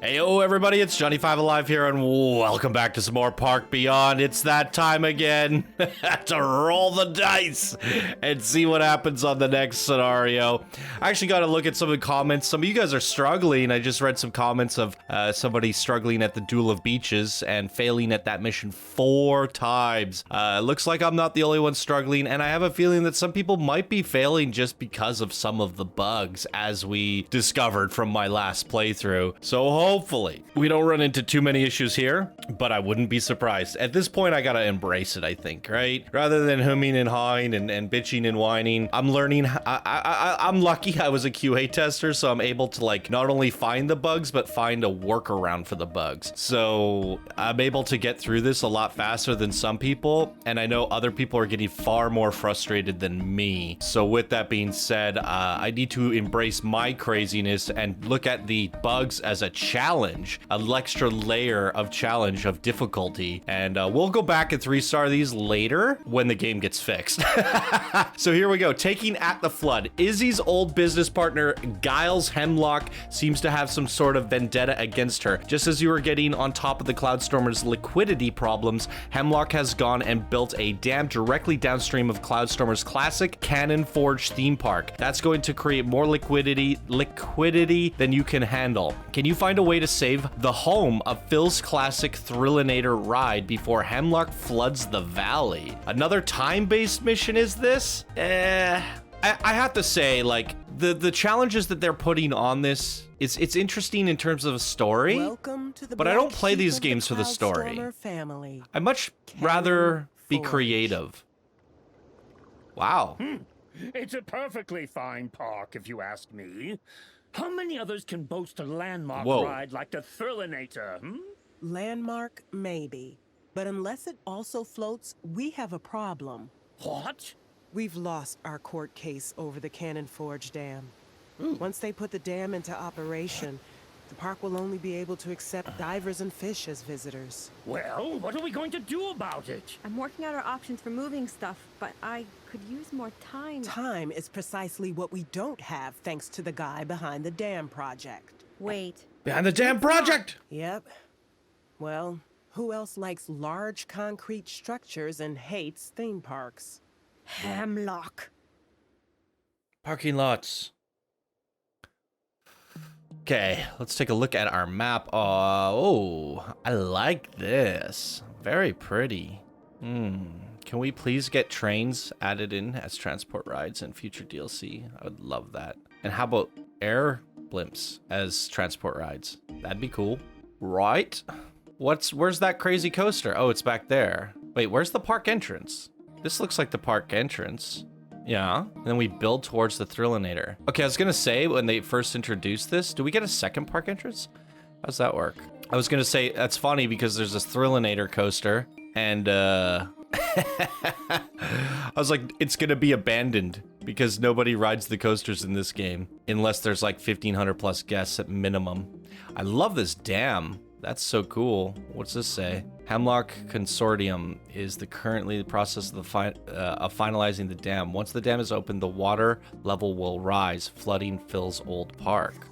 Heyo everybody, it's Johnny5 Alive here, and welcome back to some more Park Beyond. It's that time again to roll the dice and see what happens on the next scenario. I actually got to look at some of the comments. Some of you guys are struggling. I just read some comments of somebody struggling at the Duel of Beaches and failing at that mission 4 times. Looks like I'm not the only one struggling, and I have a feeling that some people might be failing just because of some of the bugs, as we discovered from my last playthrough. So hopefully we don't run into too many issues here, but I wouldn't be surprised. At this point, I gotta embrace it, I think, right? Rather than humming and hawing and bitching and whining, I'm learning. I'm lucky I was a QA tester, so I'm able to like not only find the bugs, but find a workaround for the bugs. So I'm able to get through this a lot faster than some people, and I know other people are getting far more frustrated than me. So with that being said, I need to embrace my craziness and look at the bugs as a challenge, an extra layer of challenge of difficulty, and we'll go back and 3-star these later when the game gets fixed. So here we go. Taking at the flood. Izzy's old business partner Giles Hemlock seems to have some sort of vendetta against her. Just as you were getting on top of the Cloudstormer's liquidity problems, Hemlock has gone and built a dam directly downstream of Cloudstormer's classic Cannon Forge theme park. That's going to create more liquidity than you can handle. Can you find a way to save the home of Phil's classic Thrillinator ride before Hemlock floods the valley? Another time-based mission is this? I have to say, like, the challenges that they're putting on this, it's interesting in terms of a story, but I don't play these games for the story. I much rather be creative. Wow. It's a perfectly fine park, if you ask me. How many others can boast a landmark ride like the Thrillinator, Landmark, maybe. But unless it also floats, we have a problem. What? We've lost our court case over the Cannon Forge Dam. Once they put the dam into operation, the park will only be able to accept divers and fish as visitors. Well, what are we going to do about it? I'm working out our options for moving stuff, but I could use more time. Time is precisely what we don't have thanks to the guy behind the dam project. Wait. Behind the damn project! Yep. Well, who else likes large concrete structures and hates theme parks? Hemlock. Parking lots. Okay, let's take a look at our map. Oh, I like this. Very pretty. Can we please get trains added in as transport rides in future DLC? I would love that. And how about air blimps as transport rides? That'd be cool. Right? Where's that crazy coaster? Oh, it's back there. Wait, where's the park entrance? This looks like the park entrance. Yeah, and then we build towards the Thrillinator. Okay, I was gonna say, when they first introduced this, do we get a second park entrance? How's that work? I was gonna say, that's funny because there's this Thrillinator coaster, and I was like, it's gonna be abandoned because nobody rides the coasters in this game, unless there's like 1,500 plus guests at minimum. I love this dam. That's so cool. What's this say? Hemlock Consortium is currently the process of finalizing the dam. Once the dam is open, the water level will rise, flooding Phil's old park.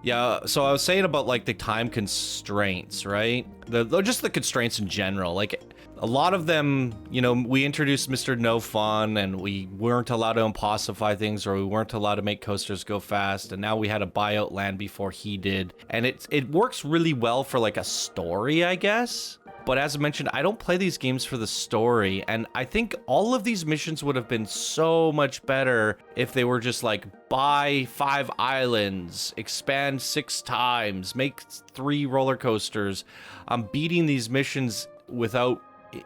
Yeah, so I was saying about like the time constraints, right? Just the constraints in general. Like a lot of them, you know, we introduced Mr. No Fun and we weren't allowed to impossify things, or we weren't allowed to make coasters go fast, and now we had to buy out land before he did. And it works really well for like a story, I guess. But as I mentioned, I don't play these games for the story, and I think all of these missions would have been so much better if they were just like, buy 5 islands, expand 6 times, make 3 roller coasters. I'm beating these missions without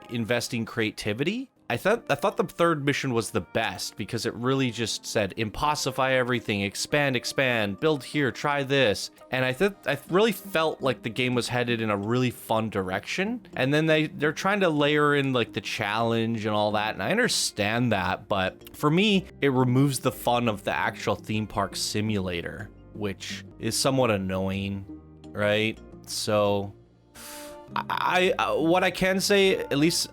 investing creativity. I thought the third mission was the best because it really just said impossify everything, expand, build here, try this. And I really felt like the game was headed in a really fun direction. And then they're trying to layer in like the challenge and all that. And I understand that, but for me, it removes the fun of the actual theme park simulator, which is somewhat annoying, right? So what I can say, at least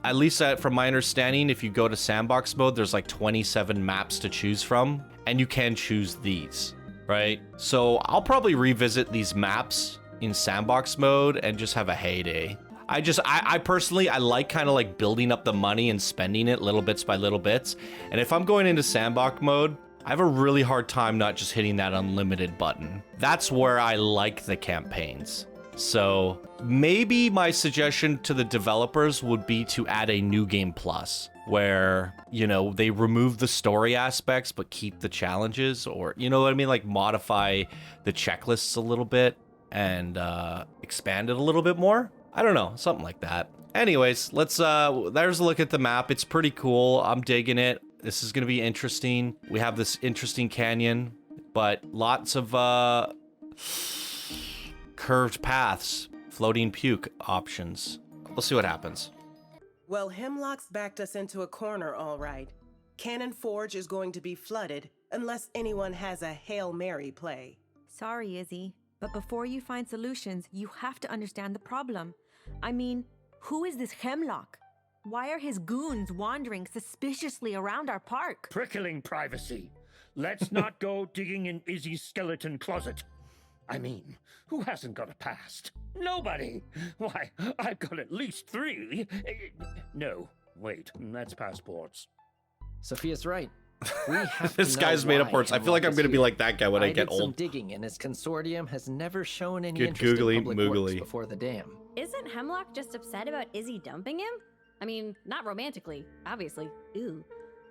from my understanding, if you go to sandbox mode, there's like 27 maps to choose from, and you can choose these, right? So I'll probably revisit these maps in sandbox mode and just have a heyday. I personally, I like kind of like building up the money and spending it little bits by little bits. And if I'm going into sandbox mode, I have a really hard time not just hitting that unlimited button. That's where I like the campaigns. So maybe my suggestion to the developers would be to add a new game plus where, you know, they remove the story aspects but keep the challenges, or, you know what I mean, like modify the checklists a little bit and expand it a little bit more. I don't know, something like that. Anyways, there's a look at the map. It's pretty cool. I'm digging it. This is gonna be interesting. We have this interesting canyon, but lots of curved paths, floating puke options. We'll see what happens. Well, Hemlock's backed us into a corner, all right. Cannon Forge is going to be flooded unless anyone has a Hail Mary play. Sorry, Izzy, but before you find solutions, you have to understand the problem. I mean, who is this Hemlock? Why are his goons wandering suspiciously around our park? Prickling privacy. Let's not go digging in Izzy's skeleton closet. I mean, who hasn't got a past? Nobody! Why, I've got at least 3. No, wait, that's passports. Sophia's right. We have This to know guy's made up why words. I feel like I'm Hemlock gonna is be here. like that guy when I get did some old. digging, and his consortium has never shown any Good interest googly in public works moogly. before the dam. Isn't Hemlock just upset about Izzy dumping him? I mean, not romantically, obviously. Ooh.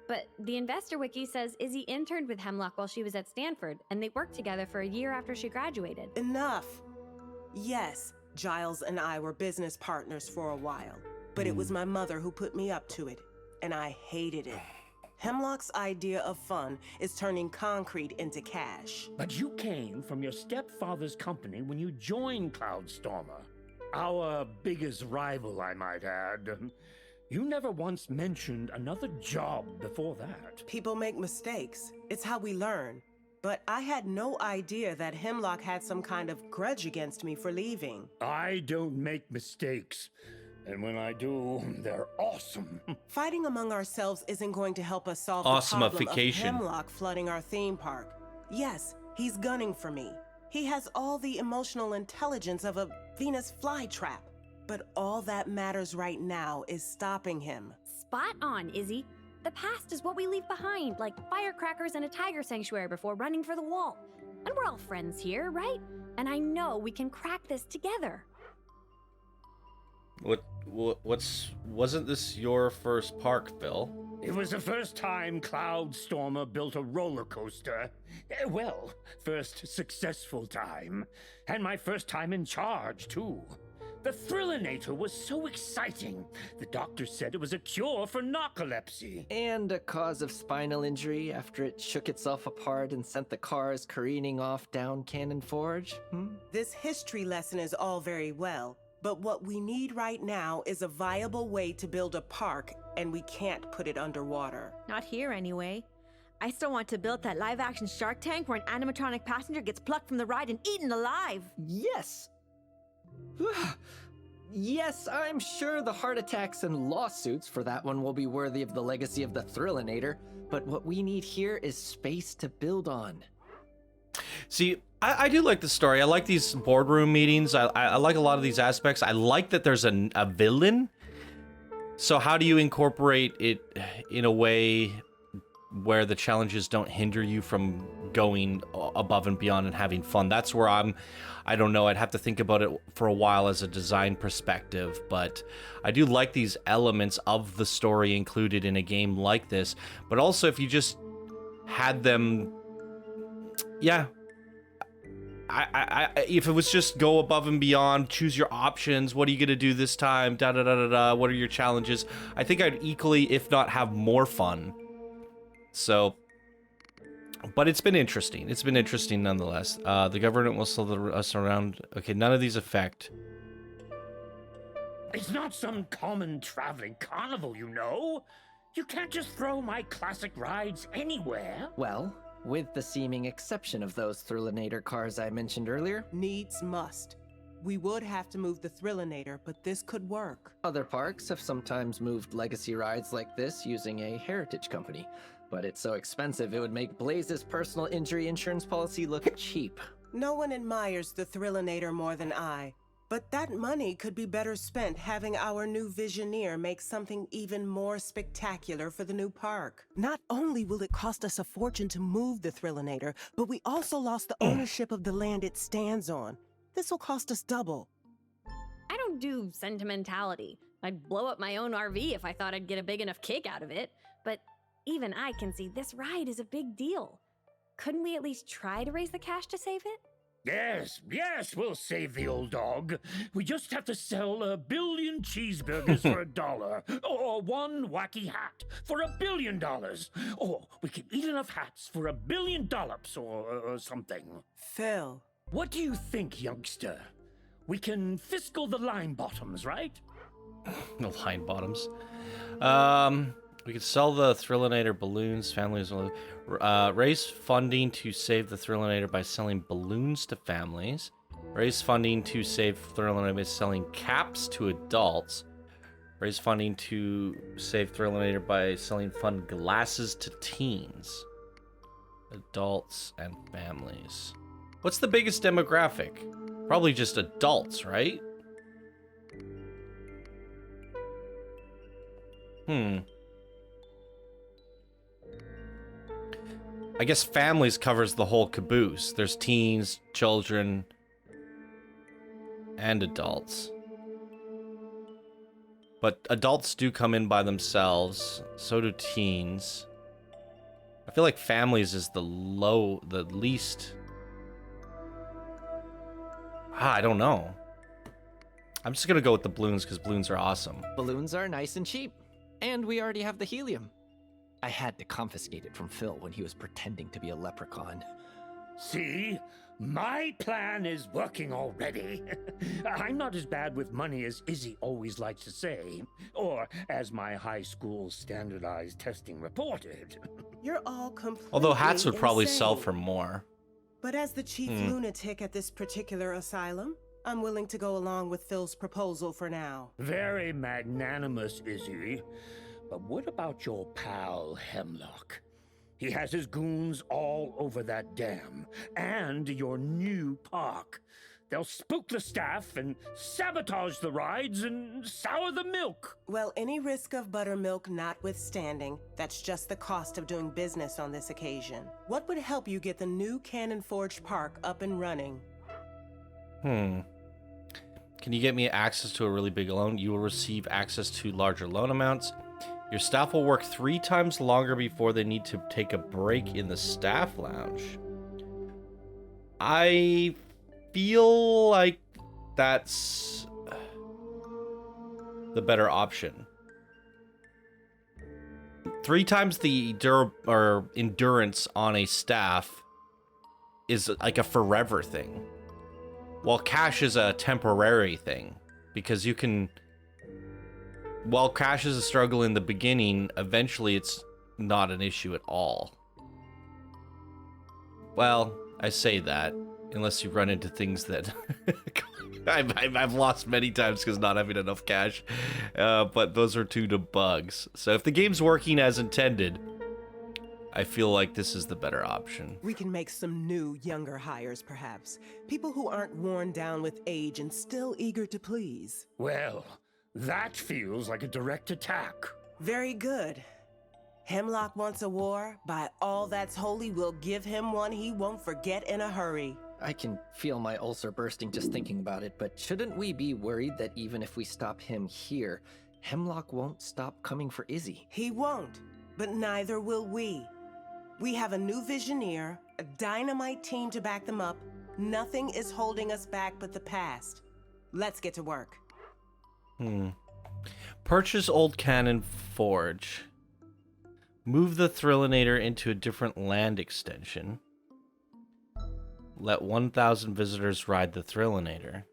But the investor wiki says Izzy interned with Hemlock while she was at Stanford, and they worked together for a year after she graduated. Enough. Yes, Giles and I were business partners for a while, but it was my mother who put me up to it, and I hated it. Hemlock's idea of fun is turning concrete into cash. But you came from your stepfather's company when you joined Cloudstormer. Our biggest rival, I might add. You never once mentioned another job before that. People make mistakes. It's how we learn. But I had no idea that Hemlock had some kind of grudge against me for leaving. I don't make mistakes. And when I do, they're awesome. Fighting among ourselves isn't going to help us solve the problem of Awesomeification. Hemlock flooding our theme park. Yes, he's gunning for me. He has all the emotional intelligence of a Venus flytrap. But all that matters right now is stopping him. Spot on, Izzy. The past is what we leave behind, like firecrackers and a tiger sanctuary before running for the wall. And we're all friends here, right? And I know we can crack this together. Wasn't this your first park, Phil? It was the first time Cloudstormer built a roller coaster. Well, first successful time. And my first time in charge, too. The Thrillinator was so exciting. The doctor said it was a cure for narcolepsy. And a cause of spinal injury after it shook itself apart and sent the cars careening off down Cannon Forge? This history lesson is all very well, but what we need right now is a viable way to build a park, and we can't put it underwater. Not here, anyway. I still want to build that live-action Shark Tank where an animatronic passenger gets plucked from the ride and eaten alive. Yes! Yes, I'm sure the heart attacks and lawsuits for that one will be worthy of the legacy of the Thrillinator, but what we need here is space to build on. See, I do like the story. I like these boardroom meetings. I like a lot of these aspects. I like that there's a villain. So how do you incorporate it in a way where the challenges don't hinder you from going above and beyond and having fun? That's where I don't know. I'd have to think about it for a while as a design perspective, but I do like these elements of the story included in a game like this. But also if you just had them, yeah, if it was just go above and beyond, choose your options, what are you gonna do this time, da da da da da, what are your challenges, I think I'd equally, if not have more fun. So, but it's been interesting. It's been interesting nonetheless. The government will slow us around. Okay, none of these affect. It's not some common traveling carnival, you know. You can't just throw my classic rides anywhere. Well, with the seeming exception of those Thrillinator cars I mentioned earlier, Needs must. We would have to move the Thrillinator, but this could work. other parks have sometimes moved legacy rides like this using a heritage company. But it's so expensive it would make Blaze's personal injury insurance policy look cheap. No one admires the Thrillinator more than I, but that money could be better spent having our new Visioneer make something even more spectacular for the new park. Not only will it cost us a fortune to move the Thrillinator, but we also lost the ownership of the land it stands on. This will cost us double. I don't do sentimentality. I'd blow up my own RV if I thought I'd get a big enough kick out of it. But even I can see this ride is a big deal. Couldn't we at least try to raise the cash to save it? Yes, we'll save the old dog. We just have to sell 1 billion cheeseburgers for $1, or one wacky hat for $1 billion, or we can eat enough hats for $1 billion or something. Phil. What do you think, youngster? We can fiscal the line bottoms, right? The line bottoms. We could sell the Thrillinator balloons. Families will raise funding to save the Thrillinator by selling balloons to families. Raise funding to save Thrillinator by selling caps to adults. Raise funding to save Thrillinator by selling fun glasses to teens. Adults and families. What's the biggest demographic? Probably just adults, right? I guess families covers the whole caboose. There's teens, children, and adults. But adults do come in by themselves. So do teens. I feel like families is the least. I don't know. I'm just gonna go with the balloons because balloons are awesome. Balloons are nice and cheap. And we already have the helium. I had to confiscate it from Phil when he was pretending to be a leprechaun. See? My plan is working already. I'm not as bad with money as Izzy always likes to say, or as my high school standardized testing reported. You're all completely Although hats would probably sell insane. for more. But as the chief lunatic at this particular asylum, I'm willing to go along with Phil's proposal for now. Very magnanimous, Izzy. But what about your pal, Hemlock? He has his goons all over that dam, and your new park. They'll spook the staff and sabotage the rides and sour the milk. Well, any risk of buttermilk notwithstanding, that's just the cost of doing business on this occasion. What would help you get the new Cannon Forge Park up and running? Can you get me access to a really big loan? You will receive access to larger loan amounts. Your staff will work 3 times longer before they need to take a break in the staff lounge. I feel like that's the better option. 3 times the endurance on a staff is like a forever thing. While cash is a temporary thing, because you can... While cash is a struggle in the beginning, eventually it's not an issue at all. Well, I say that, unless you run into things that I've lost many times because not having enough cash, but those are 2 bugs. So if the game's working as intended, I feel like this is the better option. We can make some new, younger hires, perhaps. People who aren't worn down with age and still eager to please. Well, that feels like a direct attack. Very good. Hemlock wants a war. By all that's holy, we'll give him one he won't forget in a hurry. I can feel my ulcer bursting just thinking about it, but shouldn't we be worried that even if we stop him here, Hemlock won't stop coming for Izzy? He won't, but neither will we. We have a new Visioneer, a dynamite team to back them up. Nothing is holding us back but the past. Let's get to work. Purchase Old Cannon Forge. Move the Thrillinator into a different land extension. Let 1,000 visitors ride the Thrillinator.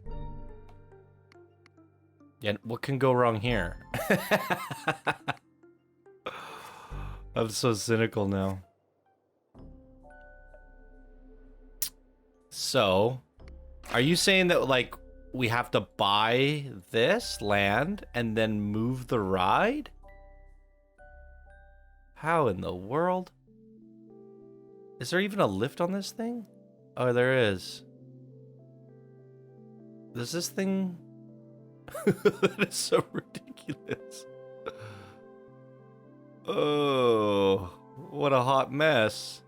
Yeah, what can go wrong here? I'm so cynical now. So, are you saying that, like, we have to buy this land and then move the ride? How in the world? Is there even a lift on this thing? Oh, there is. Does this thing... That is so ridiculous. Oh, what a hot mess.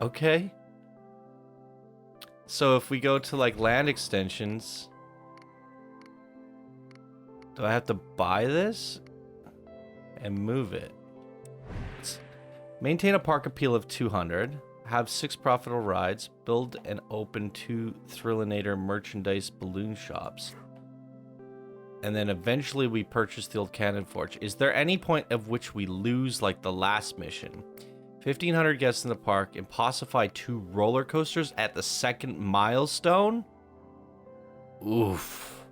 Okay. So if we go to like land extensions, do I have to buy this and move it? Maintain a park appeal of 200. Have 6 profitable rides. Build and open 2 Thrillinator merchandise balloon shops. And then eventually we purchase the old cannon forge. Is there any point of which we lose like the last mission? 1,500 guests in the park. Impossify 2 roller coasters at the 2nd milestone? Oof.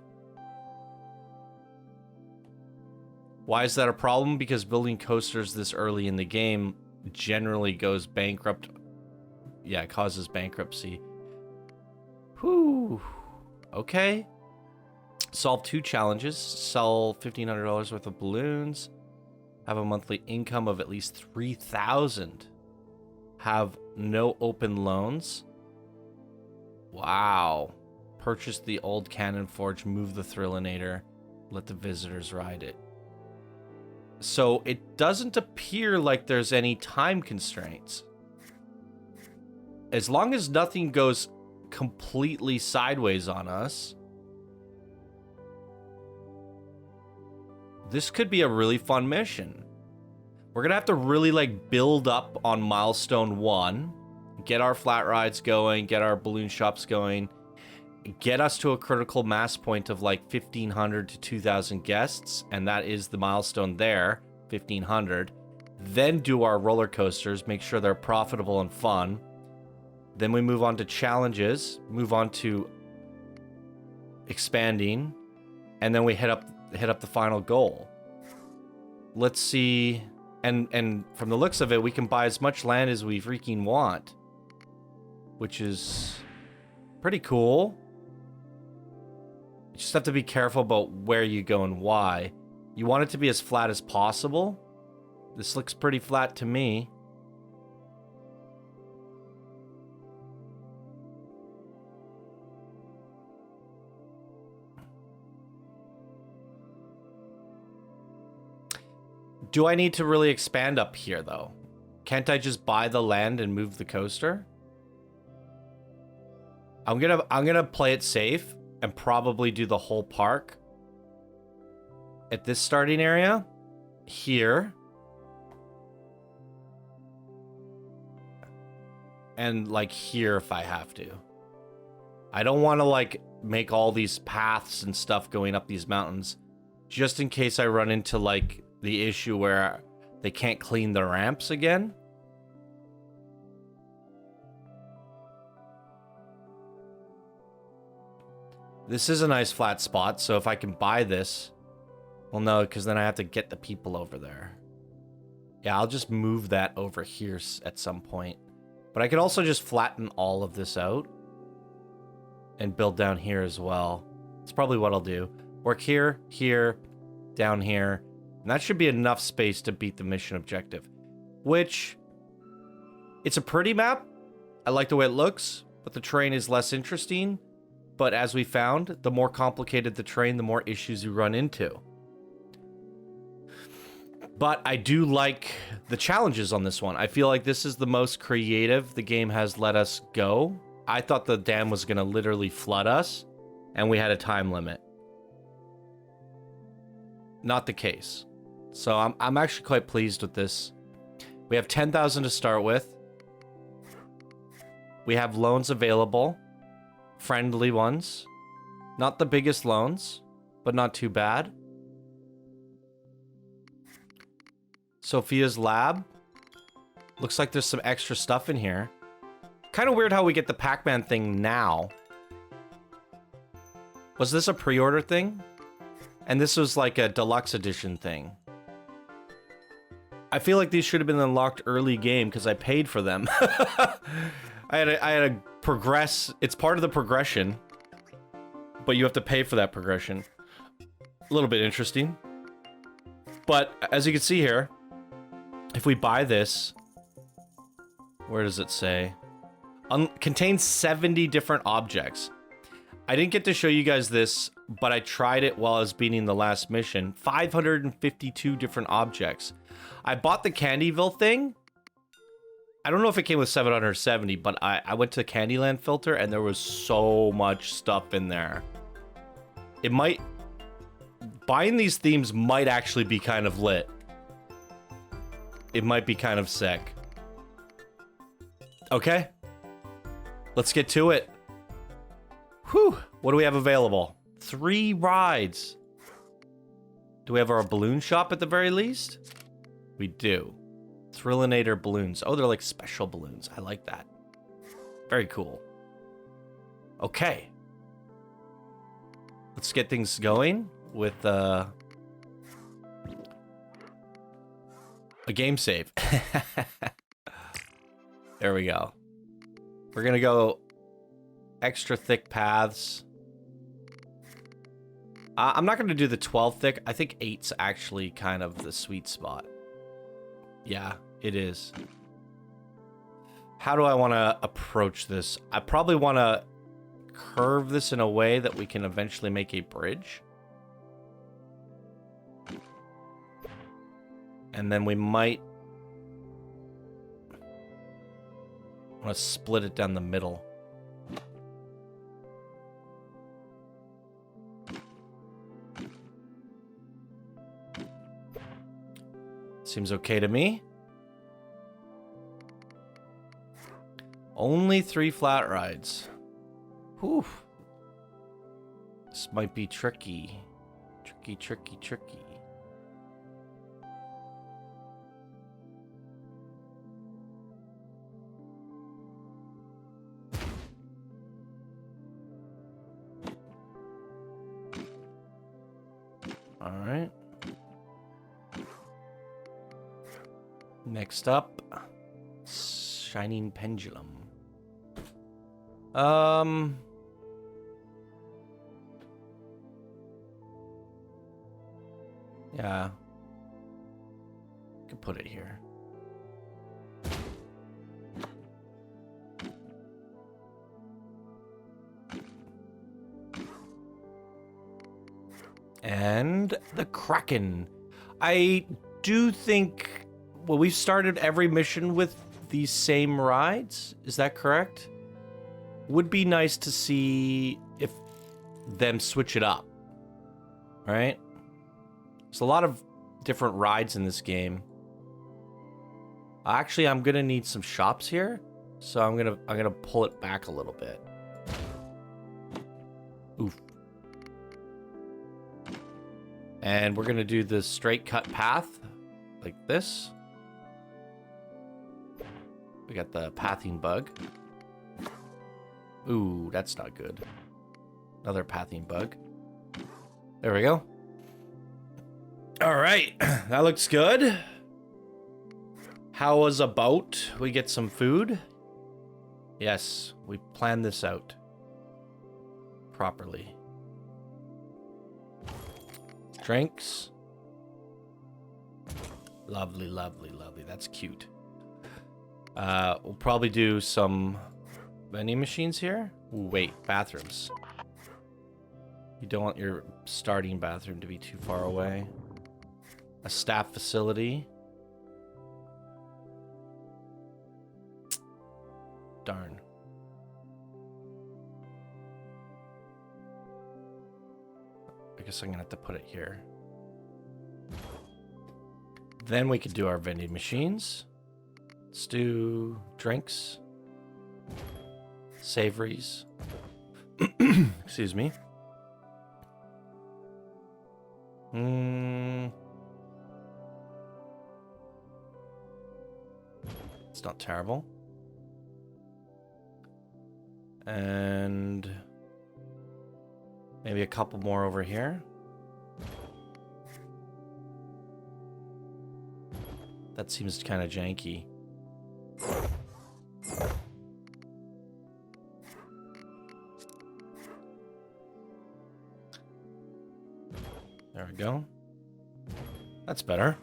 Why is that a problem? Because building coasters this early in the game generally goes bankrupt. Yeah, it causes bankruptcy. Whew. Okay. Solve 2 challenges. Sell $1,500 worth of balloons. Have a monthly income of at least 3,000. Have no open loans. Wow. Purchase the old cannon forge. Move the Thrillinator. Let the visitors ride it. So it doesn't appear like there's any time constraints. As long as nothing goes completely sideways on us, this could be a really fun mission. We're gonna have to really like build up on milestone 1, get our flat rides going, get our balloon shops going, get us to a critical mass point of like 1,500 to 2,000 guests, and that is the milestone there, 1,500. Then do our roller coasters, make sure they're profitable and fun. Then we move on to challenges, move on to expanding, and then we hit up the final goal. Let's see, and from the looks of it, we can buy as much land as we freaking want, which is pretty cool. You just have to be careful about where you go and why. You want it to be as flat as possible. This looks pretty flat to me. Do I need to really expand up here, though? Can't I just buy the land and move the coaster? I'm gonna play it safe and probably do the whole park at this starting area here, and like here if I have to. I don't want to like make all these paths and stuff going up these mountains, just in case I run into like the issue where they can't clean the ramps again. This is a nice flat spot, so if I can buy this... Well, no, because then I have to get the people over there. Yeah, I'll just move that over here at some point. But I could also just flatten all of this out and build down here as well. That's probably what I'll do. Work here, here, down here. And that should be enough space to beat the mission objective. Which, it's a pretty map. I like the way it looks, but the terrain is less interesting. But as we found, the more complicated the terrain, the more issues you run into. But I do like the challenges on this one. I feel like this is the most creative the game has let us go. I thought the dam was going to literally flood us, and we had a time limit. Not the case. So I'm actually quite pleased with this. We have 10,000 to start with. We have loans available. Friendly ones. Not the biggest loans, but not too bad. Sophia's lab. Looks like there's some extra stuff in here. Kind of weird how we get the Pac-Man thing now. Was this a pre-order thing? And this was like a deluxe edition thing. I feel like these should have been unlocked early game because I paid for them. I had to progress. It's part of the progression, but you have to pay for that progression. A little bit interesting. But as you can see here, if we buy this, where does it say? contains 70 different objects. I didn't get to show you guys this, but I tried it while I was beating the last mission. 552 different objects. I bought the Candyville thing. I don't know if it came with 770, but I went to Candyland filter and there was so much stuff in there. It might... Buying these themes might actually be kind of lit. It might be kind of sick. Okay. Let's get to it. Whew. What do we have available? 3 rides. Do we have our balloon shop at the very least? We do. Thrillinator balloons. Oh, they're like special balloons. I like that. Very cool. Okay. Let's get things going with a game save. There we go. We're gonna go extra thick paths. I'm not gonna do the 12 thick. I think 8's actually kind of the sweet spot. Yeah, it is. How do I want to approach this? I probably want to curve this in a way that we can eventually make a bridge. And then we might want to split it down the middle. Seems okay to me. Only 3 flat rides. Whew. This might be tricky. Tricky. All right. Next up, Shining Pendulum. Yeah. Could put it here. And the Kraken. I do think, well, we've started every mission with these same rides. Is that correct? Would be nice to see if them switch it up, right? There's a lot of different rides in this game. Actually, I'm gonna need some shops here, so I'm gonna pull it back a little bit. Oof. And we're gonna do the straight cut path like this. We got the pathing bug. Ooh, that's not good. Another pathing bug. There we go. All right, that looks good. How was a boat? We get some food? Yes, we planned this out properly. Drinks. Lovely. That's cute. We'll probably do some vending machines here. Ooh, wait, bathrooms. You don't want your starting bathroom to be too far away. A staff facility. Darn. I guess I'm gonna have to put it here. Then we could do our vending machines. Let's do drinks. Savories. Excuse me. It's not terrible. And maybe a couple more over here. That seems kind of janky. There we go. That's better.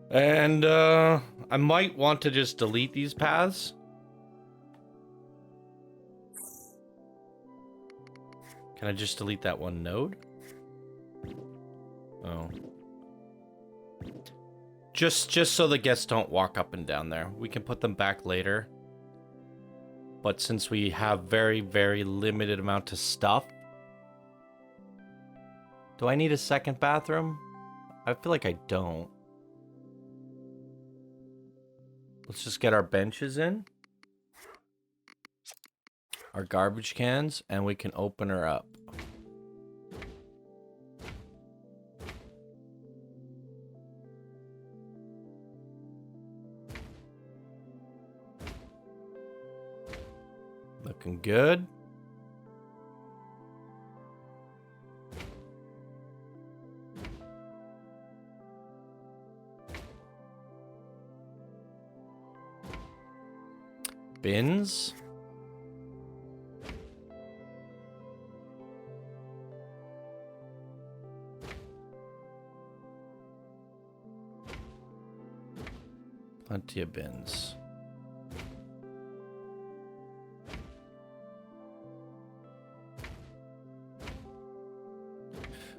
And I might want to just delete these paths. Can I just delete that one node? Oh. Just so the guests don't walk up and down there. We can put them back later. But since we have very, very limited amount of stuff... Do I need a second bathroom? I feel like I don't. Let's just get our benches in. Our garbage cans, and we can open her up. Looking good. Bins. Plenty of bins.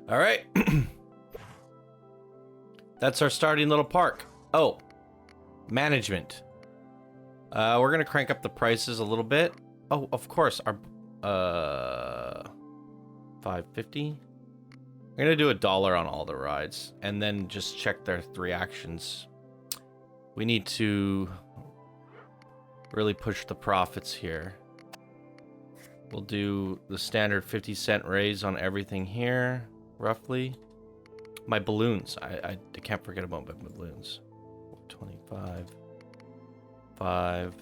All right. That's our starting little park. Oh, management. We're gonna crank up the prices a little bit. Oh, of course, our $5.50. We're gonna do $1 on all the rides, and then just check their 3 actions. We need to really push the profits here. We'll do the standard 50-cent raise on everything here, roughly. My balloons. I can't forget about my balloons. 25. 5,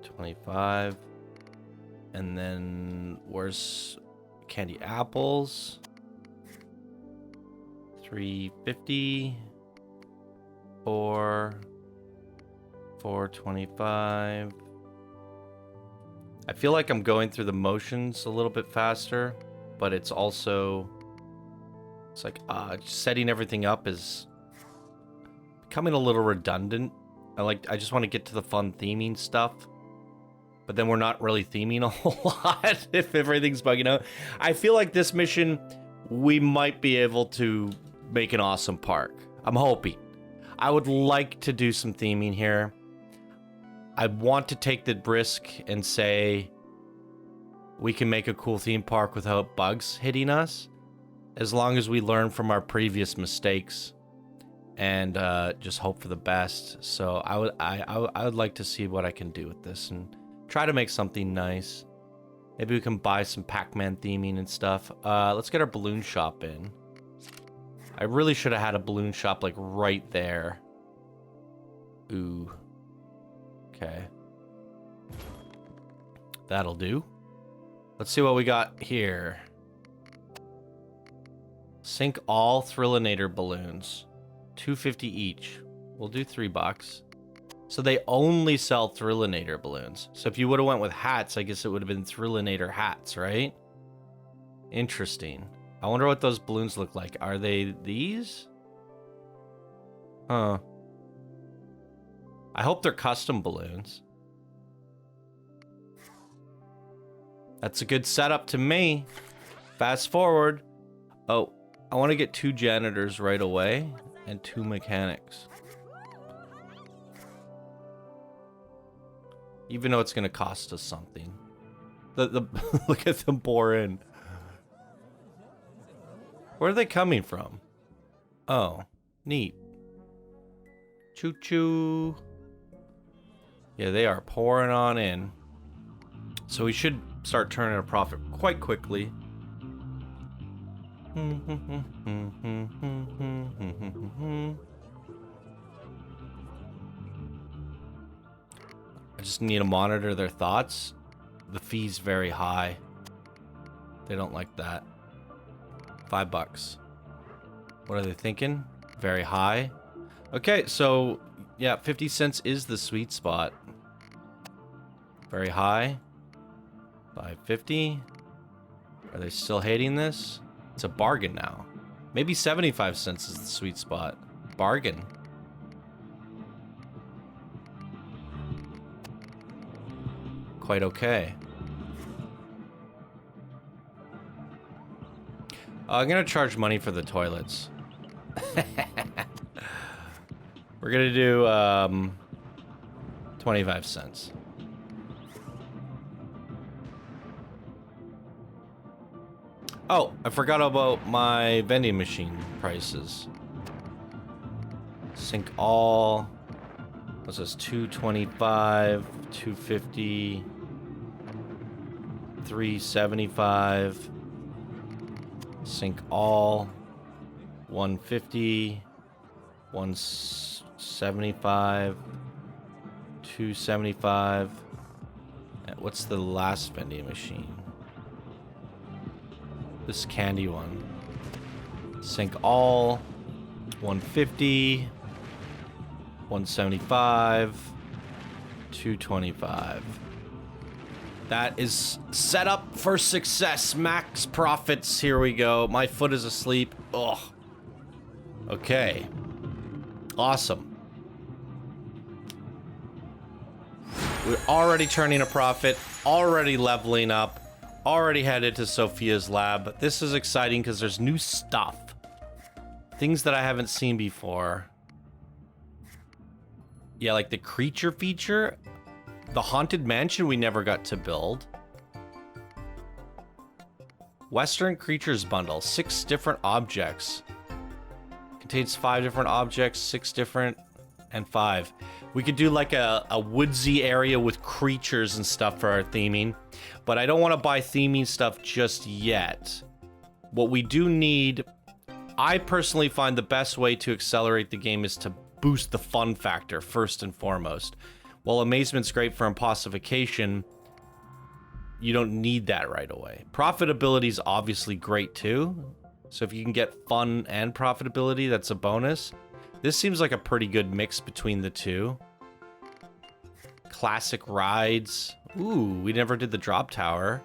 25, and then where's candy apples? 350, 425. I feel like I'm going through the motions a little bit faster, but it's also like setting everything up is becoming a little redundant. I just want to get to the fun theming stuff, but then we're not really theming a whole lot if everything's bugging out. I feel like this mission, we might be able to make an awesome park. I'm hoping. I would like to do some theming here. I want to take the risk and say we can make a cool theme park without bugs hitting us, as long as we learn from our previous mistakes. And just hope for the best. So I would like to see what I can do with this and try to make something nice. Maybe we can buy some Pac-Man theming and stuff. Let's get our balloon shop in. I really should have had a balloon shop like right there. Ooh. Okay. That'll do. Let's see what we got here. Sink all Thrillinator balloons. $2.50 each. We'll do $3. So they only sell Thrillinator balloons. So if you would have went with hats, I guess it would have been Thrillinator hats, right? Interesting. I wonder what those balloons look like. Are they these? Huh. I hope they're custom balloons. That's a good setup to me. Fast forward. Oh, I want to get 2 janitors right away. And 2 mechanics. Even though it's going to cost us something. Look at them pour in. Where are they coming from? Oh, neat. Choo-choo. Yeah, they are pouring on in. So we should start turning a profit quite quickly. I just need to monitor their thoughts. The fee's very high. They don't like that. $5. What are they thinking? Very high. Okay, so yeah, 50 cents is the sweet spot. Very high. $5.50. Are they still hating this? It's a bargain now. Maybe 75 cents is the sweet spot. Bargain. Quite okay. I'm gonna charge money for the toilets. We're gonna do 25 cents. Oh, I forgot about my vending machine prices. Sync all. What's this? 225, 250, 375. Sync all. 150, 175, 275. And what's the last vending machine? This candy one. Sync all. 150, 175, 225. That is set up for success. Max profits. Here we go. My foot is asleep. Ugh. Okay. Awesome. We're already turning a profit. Already leveling up. Already headed to Sophia's lab. This is exciting because there's new stuff. Things that I haven't seen before. Yeah, like the creature feature. The haunted mansion we never got to build. Western creatures bundle. 6 different objects. Contains 5 different objects, 6 different, and 5. We could do like a woodsy area with creatures and stuff for our theming. But I don't want to buy theming stuff just yet. What we do need... I personally find the best way to accelerate the game is to boost the fun factor first and foremost. While amazement's great for impossification, you don't need that right away. Profitability is obviously great too. So if you can get fun and profitability, that's a bonus. This seems like a pretty good mix between the two. Classic rides. Ooh, we never did the drop tower.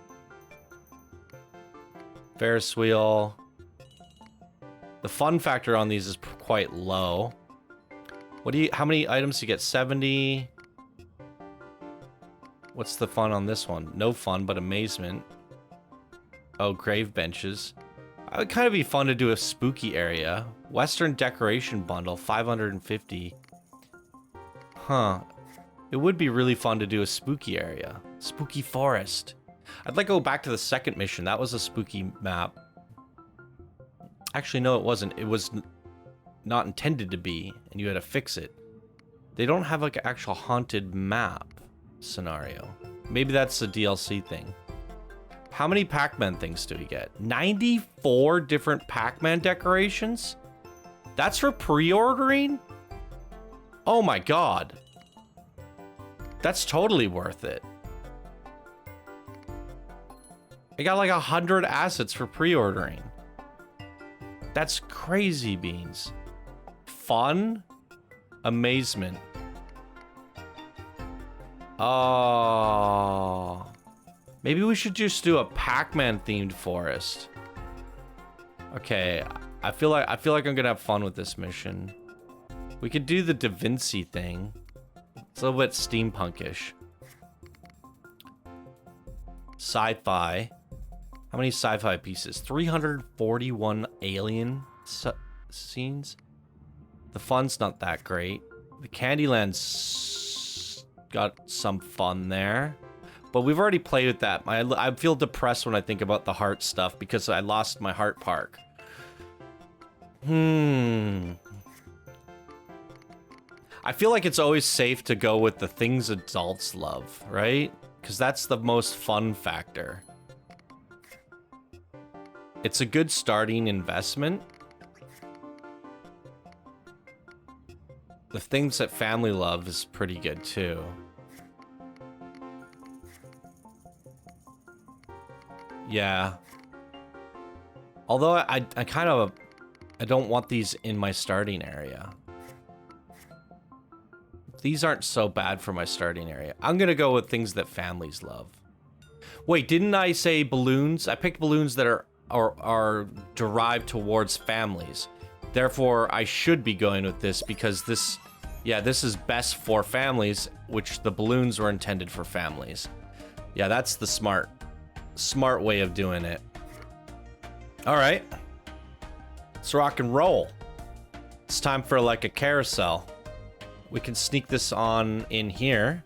Ferris wheel. The fun factor on these is quite low. How many items do you get? 70. What's the fun on this one? No fun, but amazement. Oh, grave benches. It would kind of be fun to do a spooky area. Western decoration bundle, 550. Huh. It would be really fun to do a spooky area. Spooky forest. I'd like to go back to the second mission. That was a spooky map. Actually, no, it wasn't. It was not intended to be, and you had to fix it. They don't have like an actual haunted map scenario. Maybe that's a DLC thing. How many Pac-Man things do we get? 94 different Pac-Man decorations? That's for pre-ordering? Oh my god. That's totally worth it. I got like 100 assets for pre-ordering. That's crazy beans. Fun? Amazement. Oh. Maybe we should just do a Pac-Man themed forest. Okay, I feel like I'm gonna have fun with this mission. We could do the Da Vinci thing. It's a little bit steampunkish. Sci-fi. How many sci-fi pieces? 341 alien scenes. The fun's not that great. The Candyland's got some fun there. But we've already played with that. I feel depressed when I think about the heart stuff because I lost my heart park. I feel like it's always safe to go with the things adults love, right? Because that's the most fun factor. It's a good starting investment. The things that family love is pretty good too. Yeah. Although I don't want these in my starting area. These aren't so bad for my starting area. I'm gonna go with things that families love. Wait, didn't I say balloons? I picked balloons that are derived towards families. Therefore, I should be going with this because this is best for families, which the balloons were intended for families. Yeah, that's the smart way of doing it. All right. Let's rock and roll. It's time for like a carousel. We can sneak this on in here.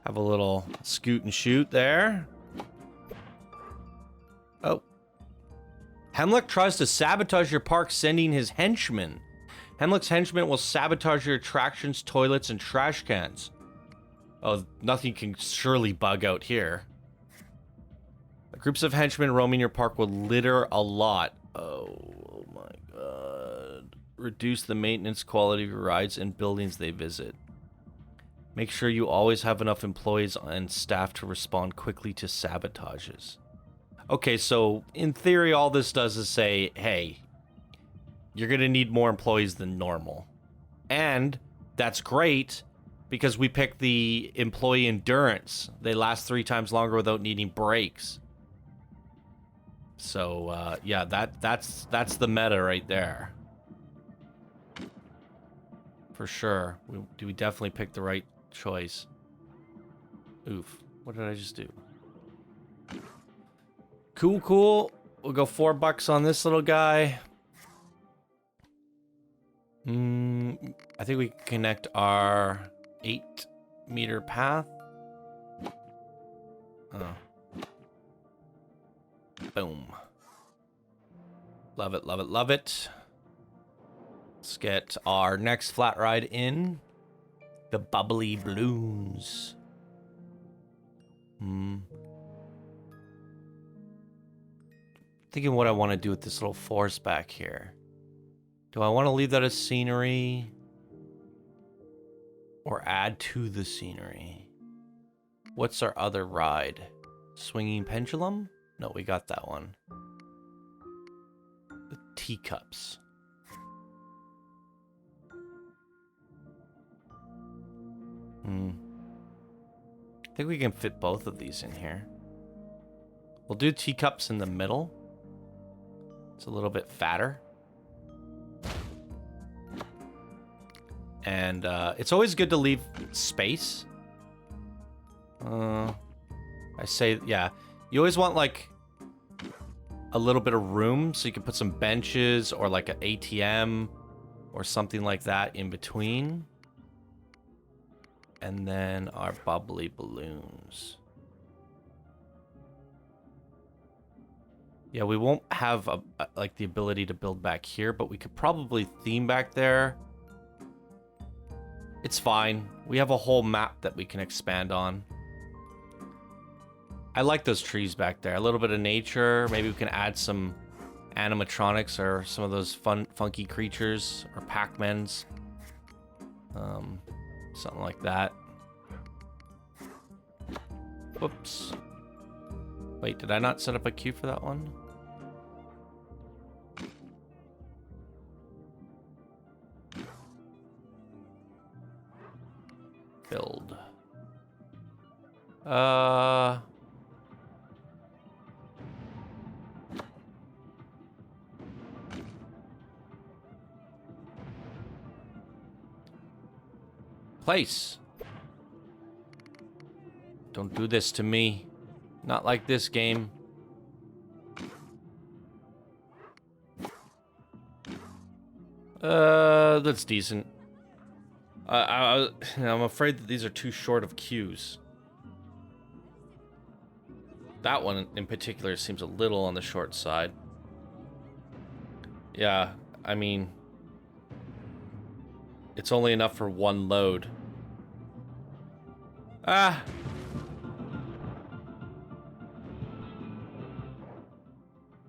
Have a little scoot and shoot there. Oh. Hemlock tries to sabotage your park, sending his henchmen. Hemlock's henchmen will sabotage your attractions, toilets, and trash cans. Oh, nothing can surely bug out here. Groups of henchmen roaming your park will litter a lot. Oh my god. Reduce the maintenance quality of your rides and buildings they visit. Make sure you always have enough employees and staff to respond quickly to sabotages. Okay, so in theory, all this does is say, hey, you're going to need more employees than normal. And that's great because we picked the employee endurance. They last 3 times longer without needing breaks. So, yeah, that's the meta right there. For sure. We definitely picked the right choice. Oof. What did I just do? Cool. We'll go $4 on this little guy. I think we can connect our 8-meter path. Oh. Boom. Love it. Let's get our next flat ride in. The bubbly balloons. Thinking what I want to do with this little forest back here. Do I want to leave that as scenery? Or add to the scenery? What's our other ride? Swinging pendulum? No, we got that one. The teacups. I think we can fit both of these in here. We'll do teacups in the middle. It's a little bit fatter. And it's always good to leave space. I say, yeah. You always want like a little bit of room so you can put some benches or like an ATM or something like that in between. And then our bubbly balloons. Yeah, we won't have like the ability to build back here, but we could probably theme back there. It's fine. We have a whole map that we can expand on. I like those trees back there. A little bit of nature. Maybe we can add some animatronics or some of those funky creatures or Pac-Mans. Something like that. Whoops. Wait, did I not set up a queue for that one? Build. Place. Don't do this to me. Not like this game. That's decent. I'm afraid that these are too short of queues. That one in particular seems a little on the short side. Yeah, I mean, it's only enough for one load. Ah!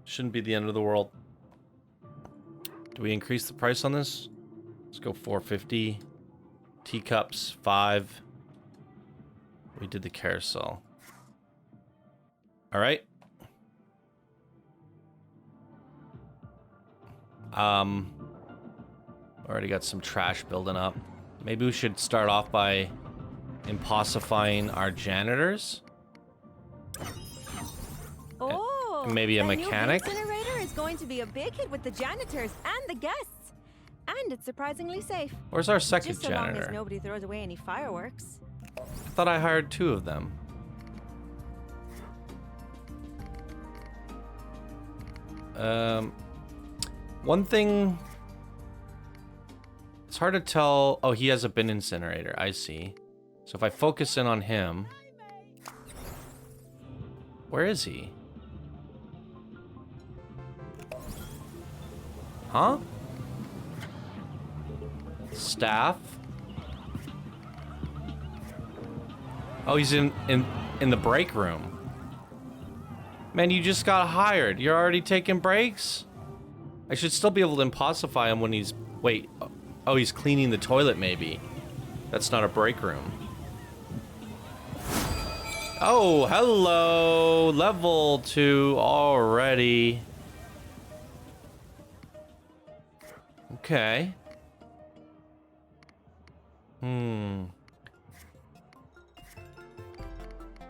Shouldn't be the end of the world. Do we increase the price on this? Let's go $4.50. Teacups, $5. We did the carousel. All right. Already got some trash building up. Maybe we should start off by impossifying our janitors. Oh, maybe a the mechanic. New incinerator is going to be a big hit with the janitors and the guests, and it's surprisingly safe. Where's our second Just so long janitor? as nobody throws away any fireworks. I thought I hired 2 of them. One thing... It's hard to tell... Oh, he has a bin incinerator. I see. So if I focus in on him... Where is he? Huh? Staff? Oh, he's in the break room. Man, you just got hired. You're already taking breaks? I should still be able to impossify him when he's... Wait. Oh, he's cleaning the toilet, maybe. That's not a break room. Oh, hello. Level 2 already. Okay.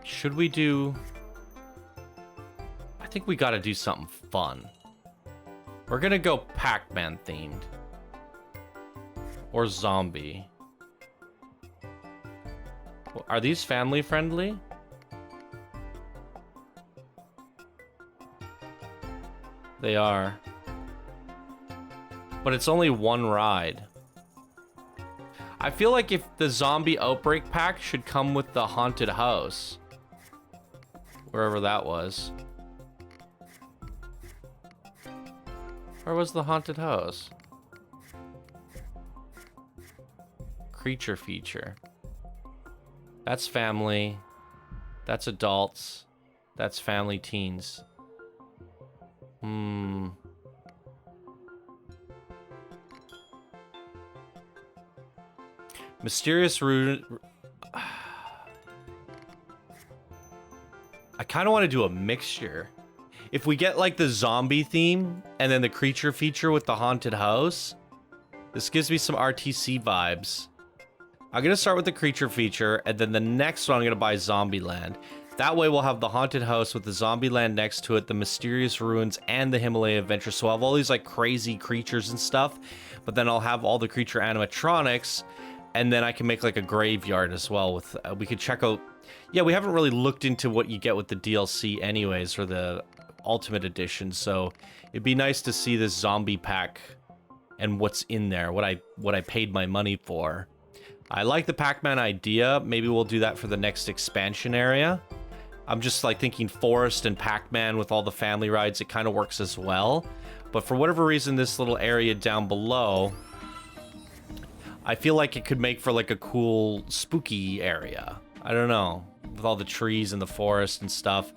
Should we do... I think we gotta do something fun. We're gonna go Pac-Man themed. Or zombie. Are these family friendly? They are. But it's only one ride. I feel like if the zombie outbreak pack should come with the haunted house. Wherever that was. Where was the haunted house? Creature feature. That's family. That's adults. That's family teens. Mysterious root. I kind of want to do a mixture. If we get like the zombie theme and then the creature feature with the haunted house, this gives me some RTC vibes. I'm going to start with the creature feature, and then the next one I'm going to buy Zombieland. That way we'll have the haunted house with the Zombieland next to it, the mysterious ruins, and the Himalaya adventure. So I'll have all these like crazy creatures and stuff, but then I'll have all the creature animatronics, and then I can make like a graveyard as well. With we could check out... Yeah, we haven't really looked into what you get with the DLC anyways, or the Ultimate Edition, so it'd be nice to see this zombie pack and what's in there, what I paid my money for. I like the Pac-Man idea. Maybe we'll do that for the next expansion area. I'm just like thinking Forest and Pac-Man with all the family rides, it kind of works as well. But for whatever reason, this little area down below, I feel like it could make for like a cool spooky area. I don't know, with all the trees and the forest and stuff.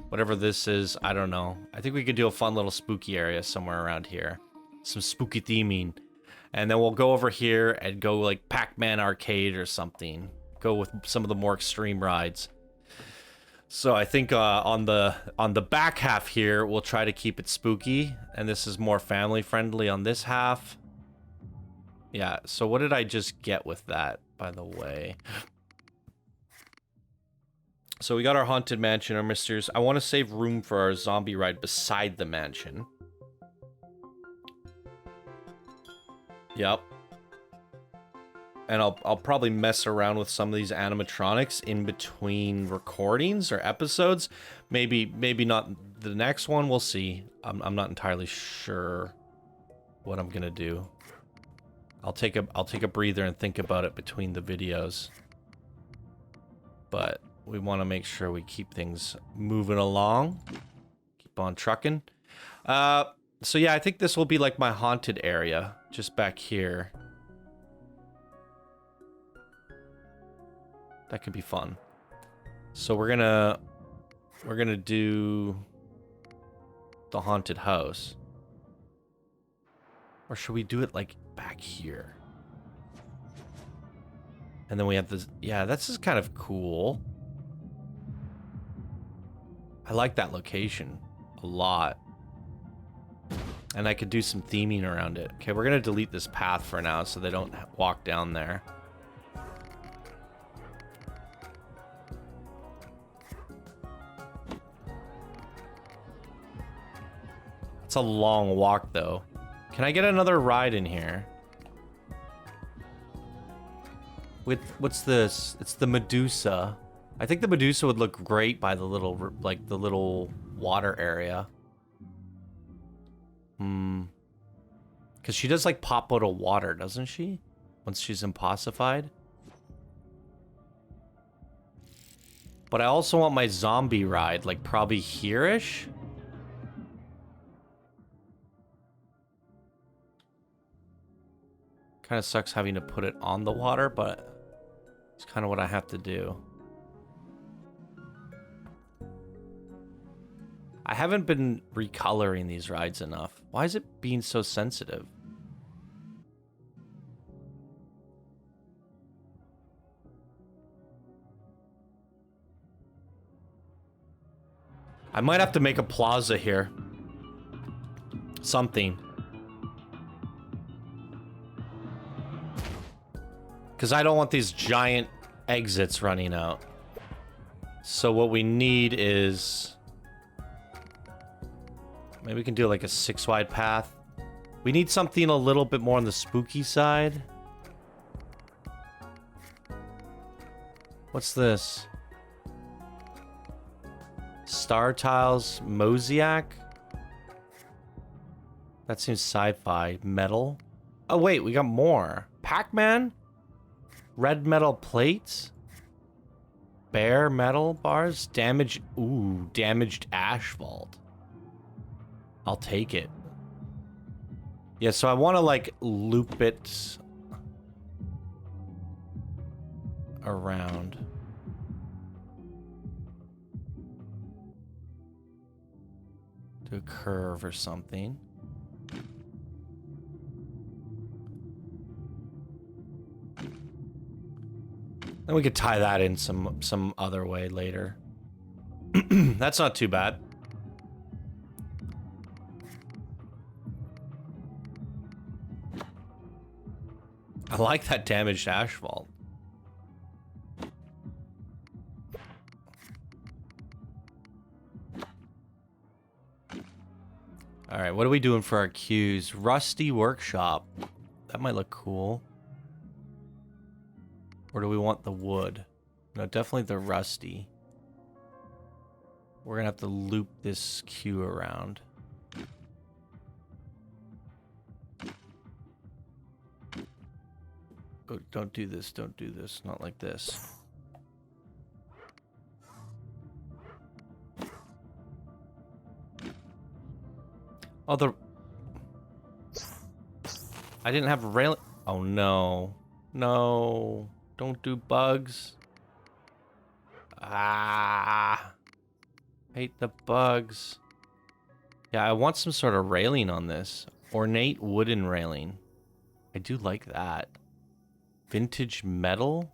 Whatever this is, I don't know. I think we could do a fun little spooky area somewhere around here. Some spooky theming. And then we'll go over here and go like Pac-Man Arcade or something. Go with some of the more extreme rides. So I think on the back half here, we'll try to keep it spooky. And this is more family friendly on this half. Yeah, so what did I just get with that, by the way? So we got our Haunted Mansion, our Mysterious... I want to save room for our zombie ride beside the mansion. Yep. And I'll probably mess around with some of these animatronics in between recordings or episodes. Maybe not the next one. We'll see. I'm not entirely sure what I'm gonna do. I'll take a breather and think about it between the videos. But we want to make sure we keep things moving along. Keep on trucking. So yeah, I think this will be like my haunted area, just back here. That could be fun. So we're gonna do the haunted house. Or should we do it like back here? And then we have this, yeah, that's just kind of cool. I like that location a lot. And I could do some theming around it. Okay, we're gonna delete this path for now so they don't walk down there. It's a long walk though. Can I get another ride in here? With, what's this? It's the Medusa. I think the Medusa would look great by the little, like the little water area. Because she does like pop out of water, doesn't she? Once she's impossified. But I also want my zombie ride, like probably here-ish. Kind of sucks having to put it on the water, but it's kind of what I have to do. I haven't been recoloring these rides enough. Why is it being so sensitive? I might have to make a plaza here. Something. Because I don't want these giant exits running out. So what we need is... maybe we can do like a 6-wide path. We need something a little bit more on the spooky side. What's this? Star Tiles, Mosaic? That seems sci-fi. Metal? Oh wait, we got more. Pac-Man? Red metal plates? Bare metal bars? Damaged... ooh, damaged asphalt. I'll take it. Yeah, so I want to, like, loop it around. Do a curve or something. Then we could tie that in some other way later. That's not too bad. I like that damaged asphalt. All right, what are we doing for our cues? Rusty Workshop. That might look cool. Or do we want the wood? No, definitely the rusty. We're gonna have to loop this cue around. Oh, don't do this, don't do this. Not like this. Oh, I didn't have rail. Oh, no. No. Don't do bugs. Ah. Hate the bugs. Yeah, I want some sort of railing on this. Ornate wooden railing. I do like that. Vintage metal.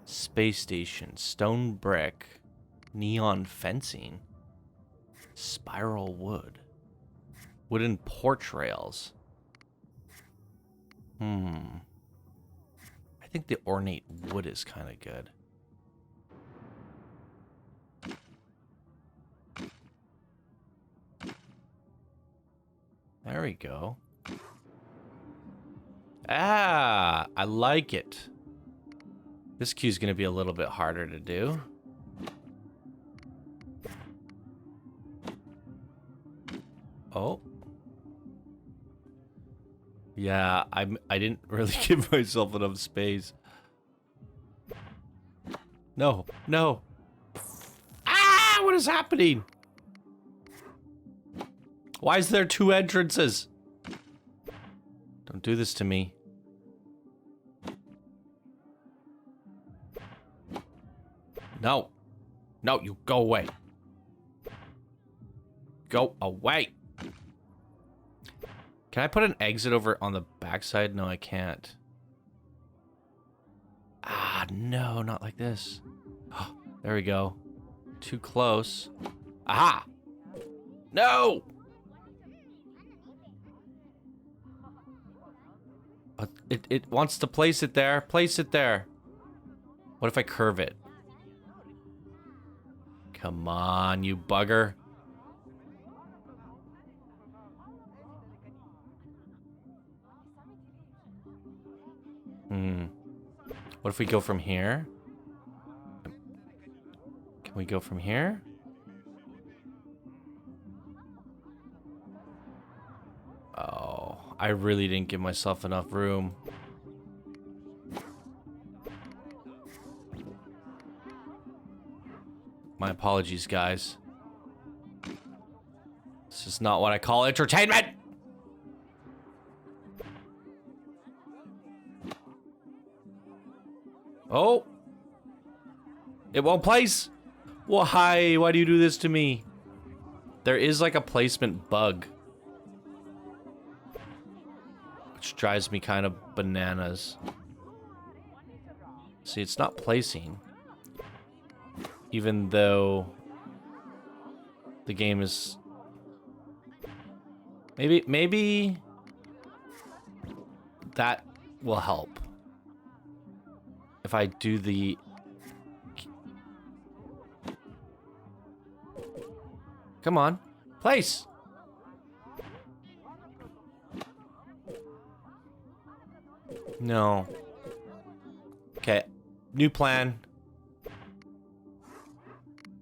Space station. Stone brick. Neon fencing. Spiral wood. Wooden porch rails. I think the ornate wood is kind of good. There we go. Ah, I like it. This cue's going to be a little bit harder to do. Oh. Yeah, I didn't really give myself enough space. No, no. Ah, what is happening? Why is there 2 entrances? Don't do this to me. No. No, you go away. Go away. Can I put an exit over on the backside? No, I can't. Ah, no, not like this. Oh, there we go. Too close. Aha! No! It wants to place it there. Place it there. What if I curve it? Come on, you bugger. What if we go from here? Can we go from here? I really didn't give myself enough room. My apologies, guys. This is not what I call entertainment! Oh! It won't place? Why? Why do you do this to me? There is like a placement bug. Which drives me kind of bananas. See, it's not placing. Even though the game is... Maybe that will help. If I do the... Come on. Place! No. Okay. New plan.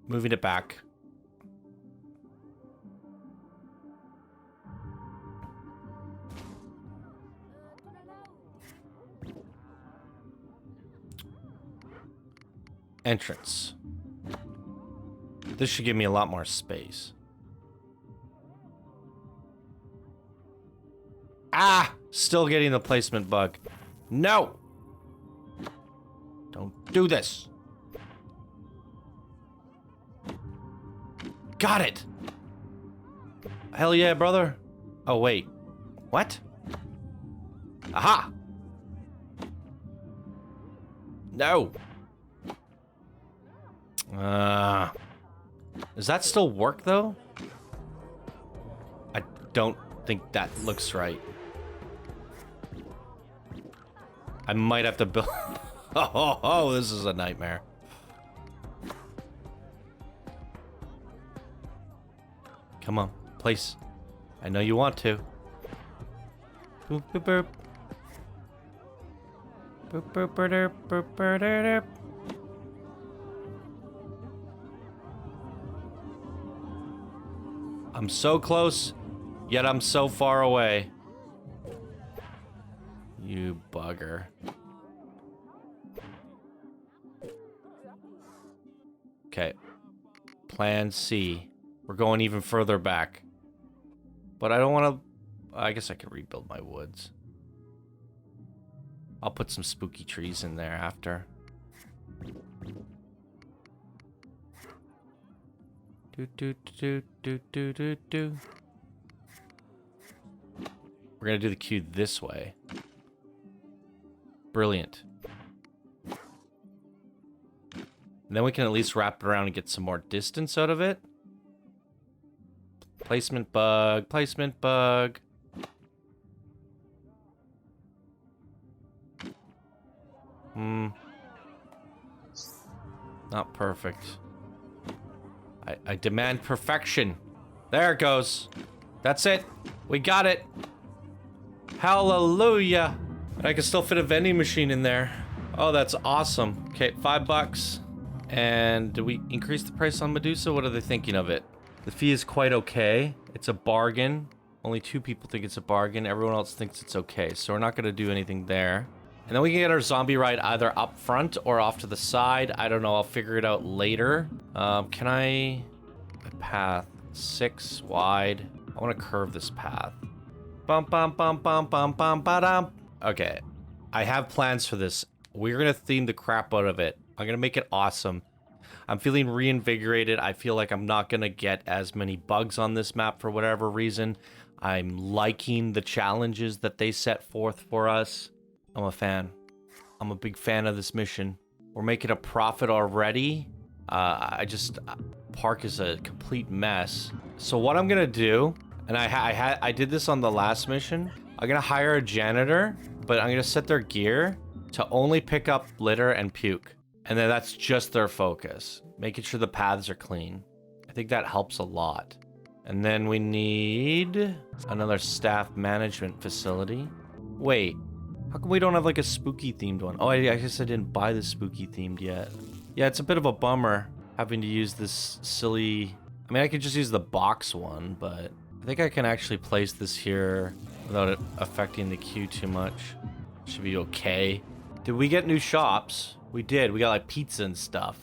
Moving it back. Entrance. This should give me a lot more space. Ah! Still getting the placement bug. No! Don't do this. Got it! Hell yeah, brother. Oh, wait. What? Aha! No! Does that still work, though? I don't think that looks right. I might have to build... oh, this is a nightmare. Come on, place. I know you want to. Boop, boop, boop. Boop, boop, boop, boop, boop, boop. I'm so close, yet I'm so far away. You bugger. Okay. Plan C. We're going even further back. But I don't want to... I guess I could rebuild my woods. I'll put some spooky trees in there after. Do, do, do, do, do, do, do. We're gonna do the queue this way. Brilliant. And then we can at least wrap it around and get some more distance out of it. Placement bug, placement bug. Not perfect. I demand perfection. There it goes. That's it. We got it. Hallelujah. And I can still fit a vending machine in there. Oh, that's awesome. Okay, $5. And do we increase the price on Medusa? What are they thinking of it? The fee is quite okay. It's a bargain. Only 2 people think it's a bargain. Everyone else thinks it's okay. So we're not going to do anything there. And then we can get our zombie ride either up front or off to the side. I don't know. I'll figure it out later. Can I... A path. 6 wide. I want to curve this path. Bum, bum, bum, bum, bum, bum, ba-dum. Okay. I have plans for this. We're going to theme the crap out of it. I'm going to make it awesome. I'm feeling reinvigorated. I feel like I'm not going to get as many bugs on this map for whatever reason. I'm liking the challenges that they set forth for us. I'm a fan. I'm a big fan of this mission. We're making a profit already. Park is a complete mess. So what I'm going to do, and I did this on the last mission. I'm going to hire a janitor, but I'm going to set their gear to only pick up litter and puke. And then that's just their focus. Making sure the paths are clean. I think that helps a lot. And then we need another staff management facility. Wait, how come we don't have like a spooky themed one? Oh, I guess I didn't buy the spooky themed yet. Yeah, it's a bit of a bummer having to use this silly... I mean, I could just use the box one, but I think I can actually place this here without it affecting the queue too much. Should be okay. Did we get new shops? We did. We got like pizza and stuff.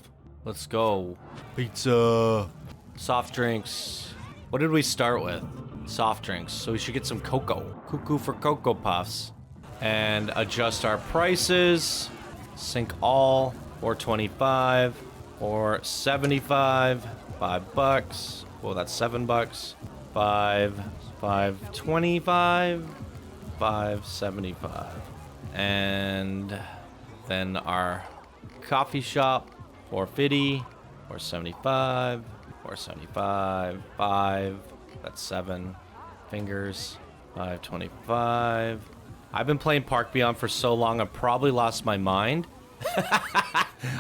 Let's go. Pizza. Soft drinks. What did we start with? Soft drinks. So we should get some cocoa. Cuckoo for Cocoa Puffs. And adjust our prices. Sync all. 425. Or 75. $5. Well, that's $7. 525. 575. And then our coffee shop. 450. 475. 475. 5. That's 7 fingers. 525. I've been playing Park Beyond for so long, I've probably lost my mind.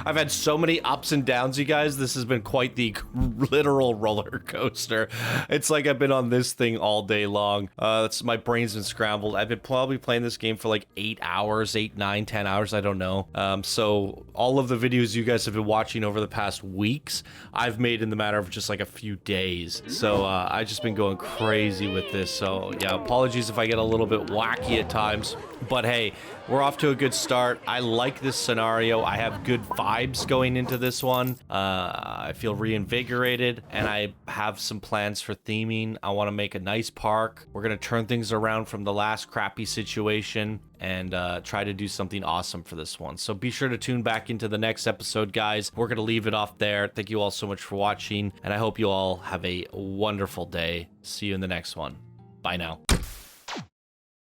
I've had so many ups and downs, you guys. This has been quite the literal roller coaster. It's like I've been on this thing all day long. My brain's been scrambled. I've been probably playing this game for like 8 hours, 8, 9, 10 hours. I don't know. So all of the videos you guys have been watching over the past weeks, I've made in the matter of just like a few days. So I've just been going crazy with this. So yeah, apologies if I get a little bit wacky at times. But hey, we're off to a good start. I like this scenario. I have good vibes going into this one. I feel reinvigorated, and I have some plans for theming. I want to make a nice park. We're going to turn things around from the last crappy situation and try to do something awesome for this one. So be sure to tune back into the next episode, guys. We're going to leave it off there. Thank you all so much for watching, and I hope you all have a wonderful day. See you in the next one. Bye now.